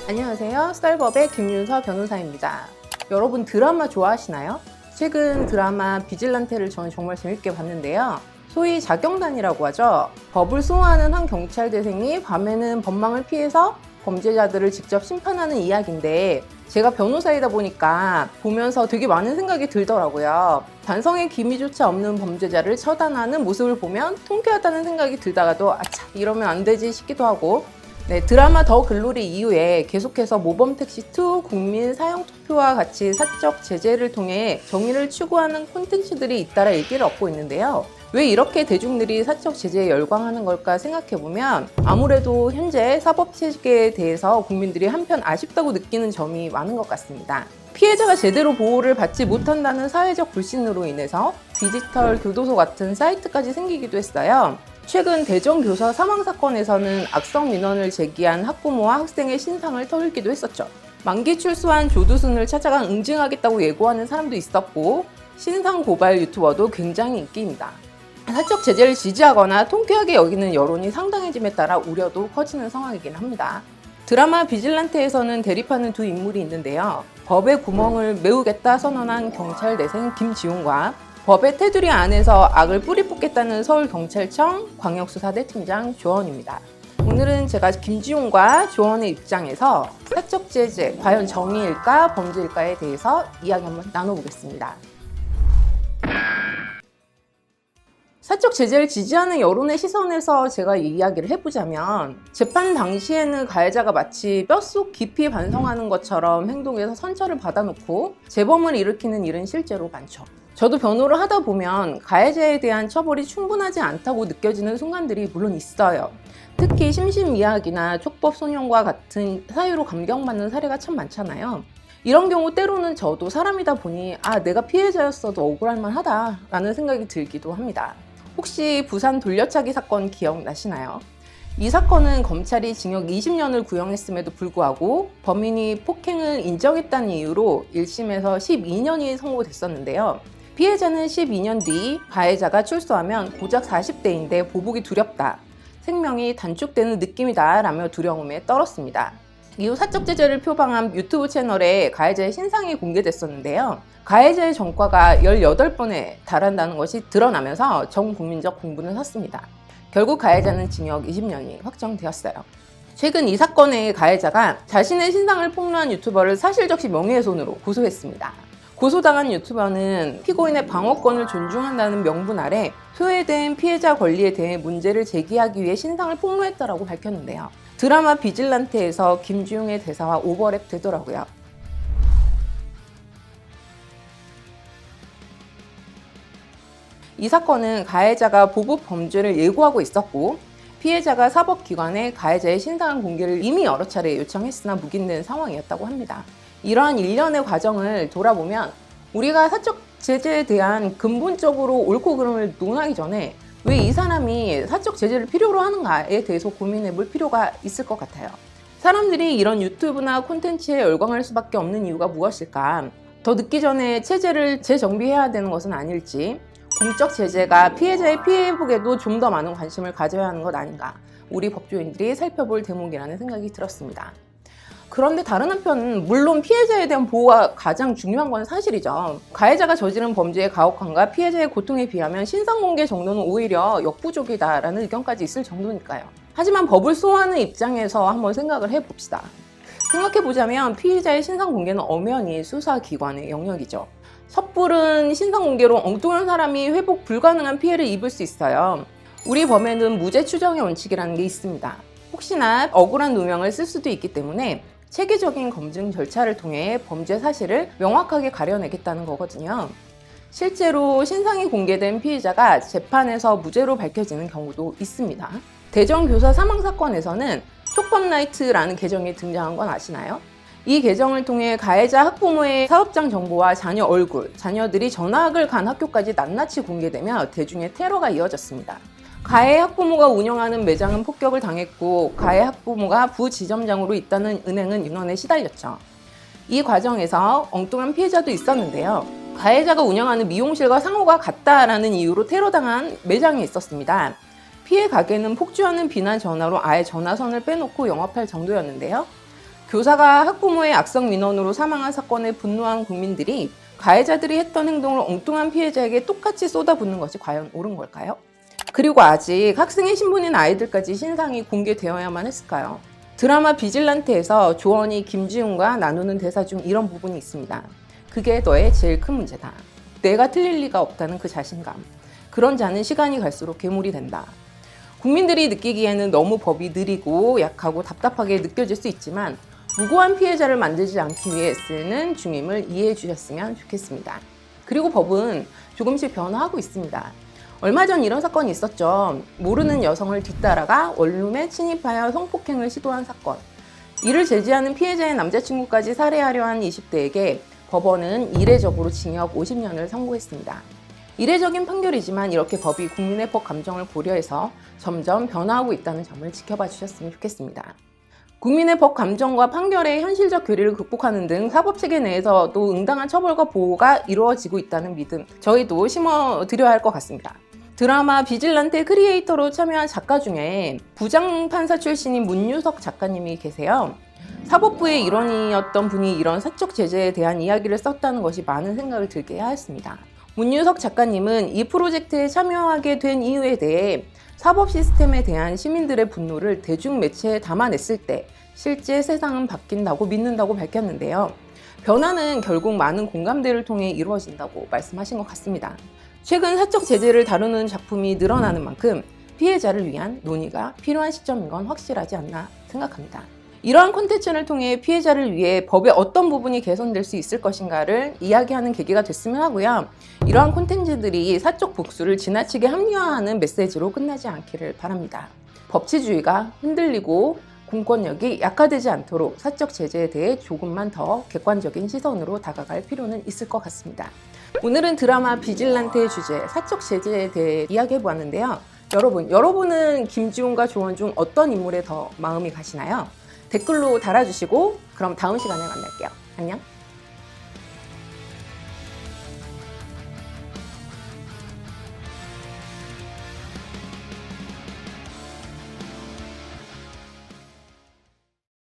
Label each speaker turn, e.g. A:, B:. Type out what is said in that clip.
A: 안녕하세요. 썰법의 김윤서 변호사입니다. 여러분 드라마 좋아하시나요? 최근 드라마 비질란테를 저는 정말 재밌게 봤는데요. 소위 자경단이라고 하죠. 법을 수호하는 한 경찰대생이 밤에는 법망을 피해서 범죄자들을 직접 심판하는 이야기인데 제가 변호사이다 보니까 보면서 되게 많은 생각이 들더라고요. 반성의 기미조차 없는 범죄자를 처단하는 모습을 보면 통쾌하다는 생각이 들다가도 아차 이러면 안 되지 싶기도 하고 네, 드라마 더 글로리 이후에 계속해서 모범택시2, 국민 사형투표와 같이 사적 제재를 통해 정의를 추구하는 콘텐츠들이 잇따라 인기를 얻고 있는데요. 왜 이렇게 대중들이 사적 제재에 열광하는 걸까 생각해보면 아무래도 현재 사법체계에 대해서 국민들이 한편 아쉽다고 느끼는 점이 많은 것 같습니다. 피해자가 제대로 보호를 받지 못한다는 사회적 불신으로 인해서 디지털 교도소 같은 사이트까지 생기기도 했어요. 최근 대전교사 사망사건에서는 악성 민원을 제기한 학부모와 학생의 신상을 털기도 했었죠. 만기 출소한 조두순을 찾아가 응징하겠다고 예고하는 사람도 있었고 신상 고발 유튜버도 굉장히 인기입니다. 사적 제재를 지지하거나 통쾌하게 여기는 여론이 상당해짐에 따라 우려도 커지는 상황이긴 합니다. 드라마 비질란테에서는 대립하는 두 인물이 있는데요. 법의 구멍을 메우겠다 선언한 경찰대생 김지용과 법의 테두리 안에서 악을 뿌리 뽑겠다는 서울경찰청 광역수사대 팀장 조원입니다. 오늘은 제가 김지용과 조원의 입장에서 사적 제재, 과연 정의일까 범죄일까에 대해서 이야기 한번 나눠보겠습니다. 사적 제재를 지지하는 여론의 시선에서 제가 이 이야기를 해보자면 재판 당시에는 가해자가 마치 뼛속 깊이 반성하는 것처럼 행동해서 선처를 받아놓고 재범을 일으키는 일은 실제로 많죠. 저도 변호를 하다 보면 가해자에 대한 처벌이 충분하지 않다고 느껴지는 순간들이 물론 있어요. 특히 심신미약이나 촉법소년과 같은 사유로 감경받는 사례가 참 많잖아요. 이런 경우 때로는 저도 사람이다 보니 내가 피해자였어도 억울할만 하다라는 생각이 들기도 합니다. 혹시 부산 돌려차기 사건 기억나시나요? 이 사건은 검찰이 징역 20년을 구형했음에도 불구하고 범인이 폭행을 인정했다는 이유로 1심에서 12년이 선고됐었는데요. 피해자는 12년 뒤 가해자가 출소하면 고작 40대인데 보복이 두렵다. 생명이 단축되는 느낌이다 라며 두려움에 떨었습니다. 이후 사적 제재를 표방한 유튜브 채널에 가해자의 신상이 공개됐었는데요. 가해자의 전과가 18번에 달한다는 것이 드러나면서 전 국민적 공분을 샀습니다. 결국 가해자는 징역 20년이 확정되었어요. 최근 이 사건의 가해자가 자신의 신상을 폭로한 유튜버를 사실적시 명예훼손으로 고소했습니다. 고소당한 유튜버는 피고인의 방어권을 존중한다는 명분 아래 소외된 피해자 권리에 대해 문제를 제기하기 위해 신상을 폭로했다라고 밝혔는데요. 드라마 비질란테에서 김지용의 대사와 오버랩 되더라고요. 이 사건은 가해자가 보복 범죄를 예고하고 있었고 피해자가 사법기관에 가해자의 신상 공개를 이미 여러 차례 요청했으나 묵인된 상황이었다고 합니다. 이러한 일련의 과정을 돌아보면 우리가 사적 제재에 대한 근본적으로 옳고 그름을 논하기 전에 왜 이 사람이 사적 제재를 필요로 하는가에 대해서 고민해 볼 필요가 있을 것 같아요. 사람들이 이런 유튜브나 콘텐츠에 열광할 수밖에 없는 이유가 무엇일까? 더 늦기 전에 체제를 재정비해야 되는 것은 아닐지, 공적 제재가 피해자의 피해 회복에도 좀 더 많은 관심을 가져야 하는 것 아닌가, 우리 법조인들이 살펴볼 대목이라는 생각이 들었습니다. 그런데 다른 한편은 물론 피해자에 대한 보호가 가장 중요한 건 사실이죠. 가해자가 저지른 범죄의 가혹함과 피해자의 고통에 비하면 신상 공개 정도는 오히려 역부족이다라는 의견까지 있을 정도니까요. 하지만 법을 수호하는 입장에서 한번 생각을 해봅시다. 생각해보자면 피해자의 신상 공개는 엄연히 수사기관의 영역이죠. 섣부른 신상 공개로 엉뚱한 사람이 회복 불가능한 피해를 입을 수 있어요. 우리 법에는 무죄 추정의 원칙이라는 게 있습니다. 혹시나 억울한 누명을 쓸 수도 있기 때문에 체계적인 검증 절차를 통해 범죄 사실을 명확하게 가려내겠다는 거거든요. 실제로 신상이 공개된 피해자가 재판에서 무죄로 밝혀지는 경우도 있습니다. 대전교사 사망사건에서는 촉법라이트라는 계정이 등장한 건 아시나요? 이 계정을 통해 가해자 학부모의 사업장 정보와 자녀 얼굴, 자녀들이 전학을 간 학교까지 낱낱이 공개되며 대중의 테러가 이어졌습니다. 가해 학부모가 운영하는 매장은 폭격을 당했고 가해 학부모가 부지점장으로 있다는 은행은 인원에 시달렸죠. 이 과정에서 엉뚱한 피해자도 있었는데요. 가해자가 운영하는 미용실과 상호가 같다라는 이유로 테러당한 매장이 있었습니다. 피해 가게는 폭주하는 비난 전화로 아예 전화선을 빼놓고 영업할 정도였는데요. 교사가 학부모의 악성 민원으로 사망한 사건에 분노한 국민들이 가해자들이 했던 행동을 엉뚱한 피해자에게 똑같이 쏟아붓는 것이 과연 옳은 걸까요? 그리고 아직 학생의 신분인 아이들까지 신상이 공개되어야만 했을까요? 드라마 비질란테에서 조원이 김지훈과 나누는 대사 중 이런 부분이 있습니다. 그게 너의 제일 큰 문제다. 내가 틀릴 리가 없다는 그 자신감. 그런 자는 시간이 갈수록 괴물이 된다. 국민들이 느끼기에는 너무 법이 느리고 약하고 답답하게 느껴질 수 있지만 무고한 피해자를 만들지 않기 위해 쓰는 중임을 이해해 주셨으면 좋겠습니다. 그리고 법은 조금씩 변화하고 있습니다. 얼마 전 이런 사건이 있었죠. 모르는 여성을 뒤따라가 원룸에 침입하여 성폭행을 시도한 사건. 이를 제지하는 피해자의 남자친구까지 살해하려 한 20대에게 법원은 이례적으로 징역 50년을 선고했습니다. 이례적인 판결이지만 이렇게 법이 국민의 법 감정을 고려해서 점점 변화하고 있다는 점을 지켜봐 주셨으면 좋겠습니다. 국민의 법 감정과 판결의 현실적 괴리를 극복하는 등 사법체계 내에서도 응당한 처벌과 보호가 이루어지고 있다는 믿음, 저희도 심어드려야 할 것 같습니다. 드라마 비질란테 크리에이터로 참여한 작가 중에 부장판사 출신인 문유석 작가님이 계세요. 사법부의 일원이었던 분이 이런 사적 제재에 대한 이야기를 썼다는 것이 많은 생각을 들게 하였습니다. 문유석 작가님은 이 프로젝트에 참여하게 된 이유에 대해 사법 시스템에 대한 시민들의 분노를 대중매체에 담아냈을 때 실제 세상은 바뀐다고 믿는다고 밝혔는데요. 변화는 결국 많은 공감대를 통해 이루어진다고 말씀하신 것 같습니다. 최근 사적 제재를 다루는 작품이 늘어나는 만큼 피해자를 위한 논의가 필요한 시점인 건 확실하지 않나 생각합니다. 이러한 콘텐츠를 통해 피해자를 위해 법의 어떤 부분이 개선될 수 있을 것인가를 이야기하는 계기가 됐으면 하고요. 이러한 콘텐츠들이 사적 복수를 지나치게 합리화하는 메시지로 끝나지 않기를 바랍니다. 법치주의가 흔들리고 공권력이 약화되지 않도록 사적 제재에 대해 조금만 더 객관적인 시선으로 다가갈 필요는 있을 것 같습니다. 오늘은 드라마 비질란테의 주제, 사적 제재에 대해 이야기해보았는데요. 여러분은 김지훈과 조원 중 어떤 인물에 더 마음이 가시나요? 댓글로 달아주시고 그럼 다음 시간에 만날게요. 안녕.